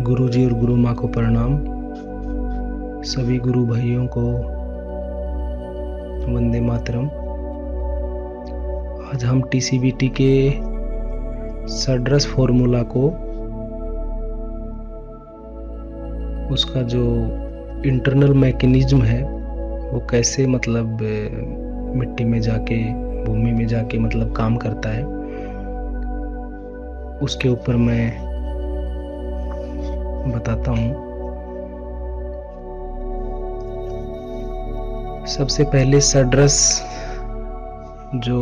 गुरुजी और गुरु माँ को प्रणाम। सभी गुरु भाइयों को वंदे मातरम। आज हम टीसीबीटी के सड्रस फॉर्मूला को, उसका जो इंटरनल मैकेनिज्म है वो कैसे मिट्टी में जाके, भूमि में जाके काम करता है, उसके ऊपर मैं बताता हूँ। सबसे पहले सड्रस जो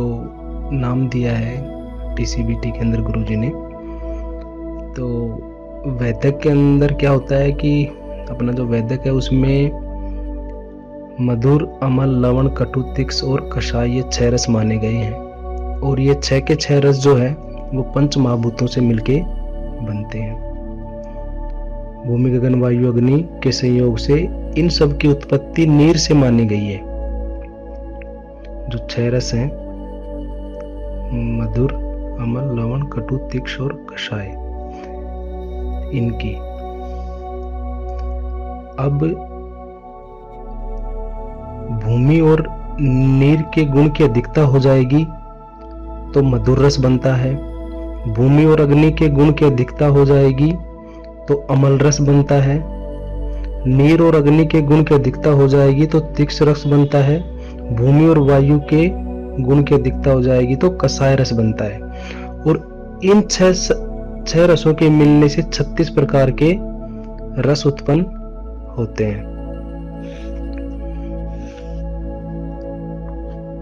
नाम दिया है टीसीबीटी के अंदर गुरुजी ने, तो वैदिक के अंदर क्या होता है कि अपना जो वैदिक है उसमें मधुर, अमल, लवण, कटु, तिक्ष और कषाय ये 6 रस माने गए हैं। और ये 6 के 6 रस जो है वो पंच महाभूतों से मिलके बनते हैं। भूमि, गगन, वायु, अग्नि के संयोग से इन सब की उत्पत्ति नीर से मानी गई है। जो 6 रस हैं, मधुर, अमल, लवण, कटु, तिक्ष और कषाय, इनकी अब भूमि और नीर के गुण की अधिकता हो जाएगी तो मधुर रस बनता है। भूमि और अग्नि के गुण की अधिकता हो जाएगी तो अमल रस बनता है। नीर और अग्नि के गुण की अधिकता हो जाएगी तो तिक्ष रस बनता है। भूमि और वायु के गुण की अधिकता हो जाएगी तो कषाय रस बनता है। और इन 6 रसों के मिलने से 36 प्रकार के रस उत्पन्न होते हैं।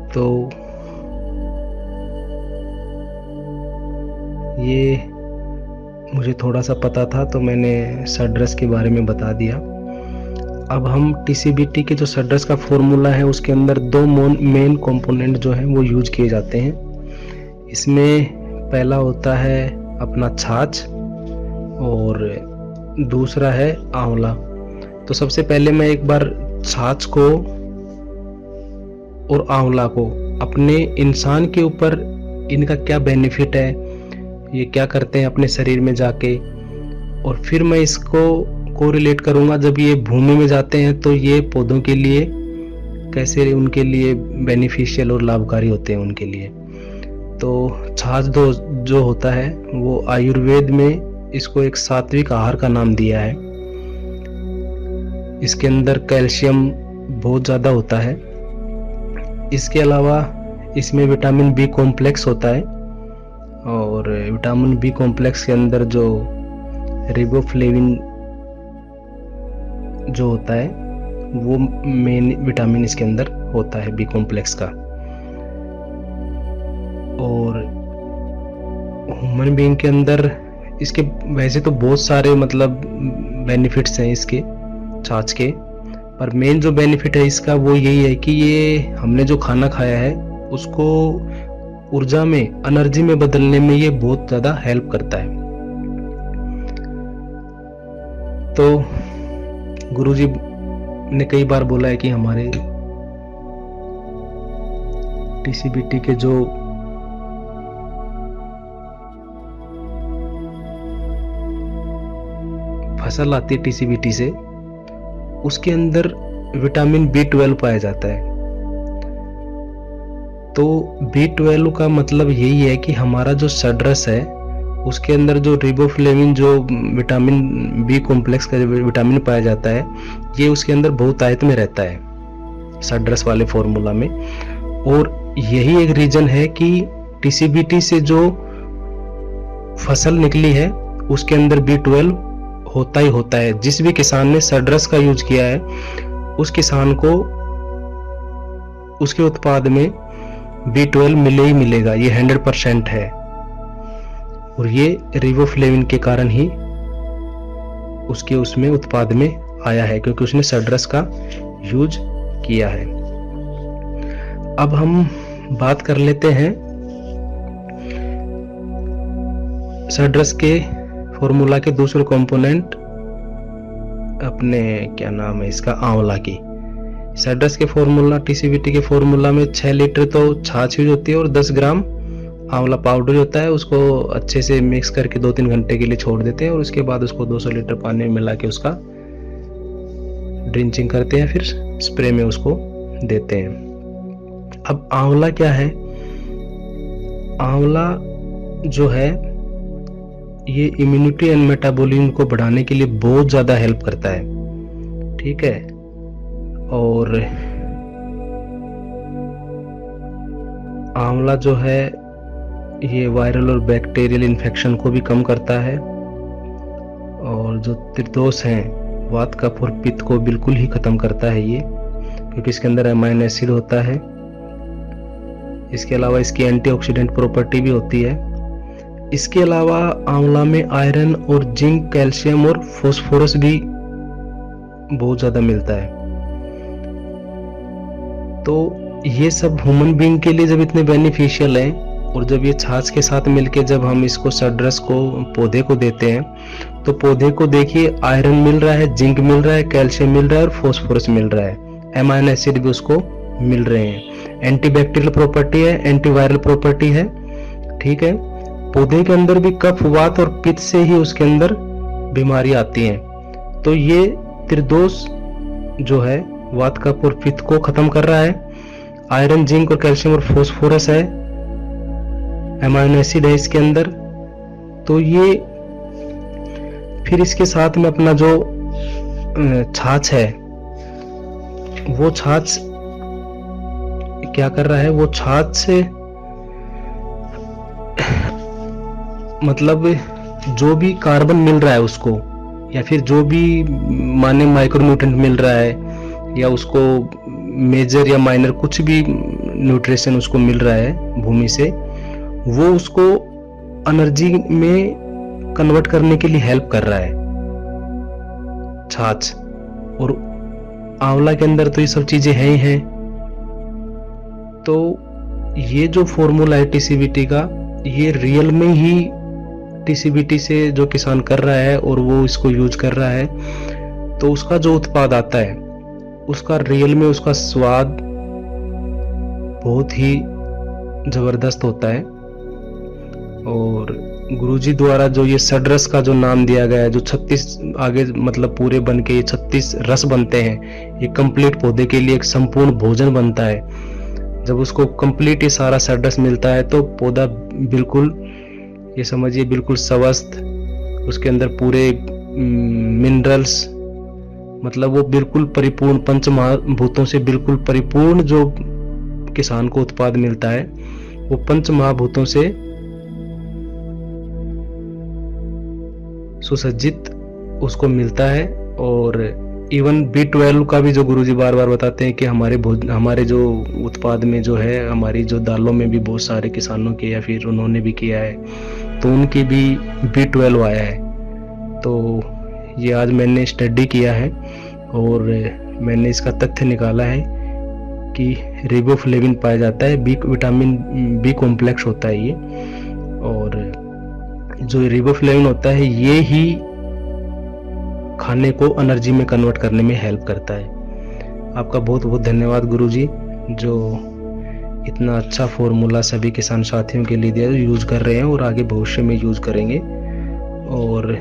तो ये मुझे थोड़ा सा पता था तो मैंने सड्रस के बारे में बता दिया। अब हम टीसीबीटी के जो सड्रस का फॉर्मूला है उसके अंदर 2 मेन कंपोनेंट जो हैं वो यूज किए जाते हैं। इसमें पहला होता है अपना छाछ और दूसरा है आंवला। तो सबसे पहले मैं एक बार छाछ को और आंवला को, अपने इंसान के ऊपर इनका क्या बेनिफिट है, ये क्या करते हैं अपने शरीर में जाके, और फिर मैं इसको कोरिलेट करूंगा जब ये भूमि में जाते हैं तो ये पौधों के लिए कैसे, उनके लिए बेनिफिशियल और लाभकारी होते हैं उनके लिए। तो छाछ जो होता है वो आयुर्वेद में इसको एक सात्विक आहार का नाम दिया है। इसके अंदर कैल्शियम बहुत ज़्यादा होता है। इसके अलावा इसमें विटामिन बी कॉम्प्लेक्स होता है, और विटामिन बी कॉम्प्लेक्स के अंदर जो रिबोफ्लेविन जो होता है वो मेन विटामिन इसके अंदर होता है, बी कॉम्प्लेक्स का। और ह्यूमन बीइंग के अंदर इसके वैसे तो बहुत सारे बेनिफिट्स हैं इसके छाछ के, पर मेन जो बेनिफिट है इसका वो यही है कि ये हमने जो खाना खाया है उसको ऊर्जा में, एनर्जी में बदलने में ये बहुत ज्यादा हेल्प करता है। तो गुरुजी ने कई बार बोला है कि हमारे टीसीबीटी के जो फसल आती है टीसीबीटी से, उसके अंदर विटामिन बी12 पाया जाता है। तो बी12 का मतलब यही है कि हमारा जो सड्रस है उसके अंदर जो रिबोफ्लेविन, जो विटामिन बी कॉम्प्लेक्स का विटामिन पाया जाता है, ये उसके अंदर बहुतायत में रहता है सड्रस वाले फॉर्मूला में। और यही एक रीजन है कि टीसीबीटी से जो फसल निकली है उसके अंदर बी12 होता ही होता है। जिस भी किसान ने सड्रस का यूज किया है उस किसान को उसके उत्पाद में बी12 मिले ही मिलेगा, ये 100% है। और ये रिबोफ्लेविन के कारण ही उसके उसमें उत्पाद में आया है, क्योंकि उसने सड्रस का यूज किया है। अब हम बात कर लेते हैं सड्रस के फॉर्मूला के दूसरे कंपोनेंट, अपने क्या नाम है इसका, आंवला की। सड्रस के फॉर्मूला, टीसीबीटी के फॉर्मूला में 6 लीटर तो छाछ यूज होती है और 10 ग्राम आंवला पाउडर होता है उसको अच्छे से मिक्स करके 2-3 घंटे के लिए छोड़ देते हैं और उसके बाद उसको 200 लीटर पानी में मिला के उसका ड्रिंचिंग करते हैं, फिर स्प्रे में उसको देते हैं। अब आंवला क्या है, आंवला जो है ये इम्यूनिटी एंड मेटाबॉलिज्म को बढ़ाने के लिए बहुत ज़्यादा हेल्प करता है, ठीक है। और आंवला जो है ये वायरल और बैक्टीरियल इन्फेक्शन को भी कम करता है, और जो त्रिदोष हैं वात कफ और पित्त को बिल्कुल ही ख़त्म करता है ये, क्योंकि इसके अंदर अमाइनो एसिड होता है। इसके अलावा इसकी एंटीऑक्सीडेंट प्रॉपर्टी भी होती है। इसके अलावा आंवला में आयरन और जिंक, कैल्शियम और फास्फोरस भी बहुत ज़्यादा मिलता है। तो ये सब ह्यूमन बीइंग के लिए जब इतने बेनिफिशियल हैं, और जब ये छाछ के साथ मिलके जब हम इसको सड्रस को पौधे को देते हैं, तो पौधे को देखिए आयरन मिल रहा है, जिंक मिल रहा है, कैल्शियम मिल रहा है और फास्फोरस मिल रहा है, अमाइनो एसिड भी उसको मिल रहे हैं। एंटीबैक्टीरियल प्रॉपर्टी है, एंटीवायरल प्रॉपर्टी है, ठीक है। पौधे के अंदर भी कफ, वात और पित्त से ही उसके अंदर बीमारी आती हैं। तो ये त्रिदोष जो है वात, कफ और पित्त को खत्म कर रहा है। आयरन, जिंक और कैल्शियम और फास्फोरस है, अमाइनो एसिड है इसके अंदर। तो ये फिर इसके साथ में अपना जो छाछ है, वो छाछ क्या कर रहा है, वो छाछ से मतलब जो भी कार्बन मिल रहा है उसको, या फिर जो भी माने माइक्रोन्यूट्रेंट मिल रहा है, या उसको मेजर या माइनर कुछ भी न्यूट्रिशन उसको मिल रहा है भूमि से, वो उसको एनर्जी में कन्वर्ट करने के लिए हेल्प कर रहा है छाछ। और आंवला के अंदर तो ये सब चीजें हैं ही हैं। तो ये जो फॉर्मूला है टीसीबीटी का, ये रियल में ही टीसीबीटी से जो किसान कर रहा है और वो इसको यूज कर रहा है, तो उसका जो उत्पाद आता है उसका रियल में उसका स्वाद बहुत ही जबरदस्त होता है। और गुरुजी द्वारा जो ये सड्रस का जो नाम दिया गया है, जो 36 आगे मतलब पूरे बन के ये 36 रस बनते हैं, ये कंप्लीट पौधे के लिए एक संपूर्ण भोजन बनता है। जब उसको कंप्लीट ये सारा सड्रस मिलता है तो पौधा बिल्कुल, ये समझिए बिल्कुल स्वस्थ, उसके अंदर पूरे मिनरल्स, मतलब वो बिल्कुल परिपूर्ण, पंच महाभूतों से बिल्कुल परिपूर्ण जो किसान को उत्पाद मिलता है, वो पंच महाभूतों से सुसज्जित उसको मिलता है। और इवन B12 का भी जो गुरुजी बार बार बताते हैं कि हमारे जो उत्पाद में जो है, हमारी जो दालों में भी बहुत सारे किसानों के या फिर उन्होंने भी किया है, तो उनकी भी B12 आया है। तो ये आज मैंने स्टडी किया है और मैंने इसका तथ्य निकाला है कि रिबोफ्लेविन पाया जाता है, विटामिन B कॉम्प्लेक्स होता है ये, और जो रिबोफ्लेविन होता है ये ही खाने को एनर्जी में कन्वर्ट करने में हेल्प करता है। आपका बहुत बहुत धन्यवाद गुरुजी, जो इतना अच्छा फॉर्मूला सभी किसान साथियों के लिए दिया, यूज कर रहे हैं और आगे भविष्य में यूज करेंगे। और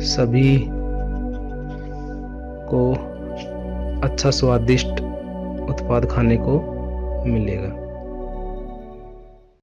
सभी को अच्छा स्वादिष्ट उत्पाद खाने को मिलेगा।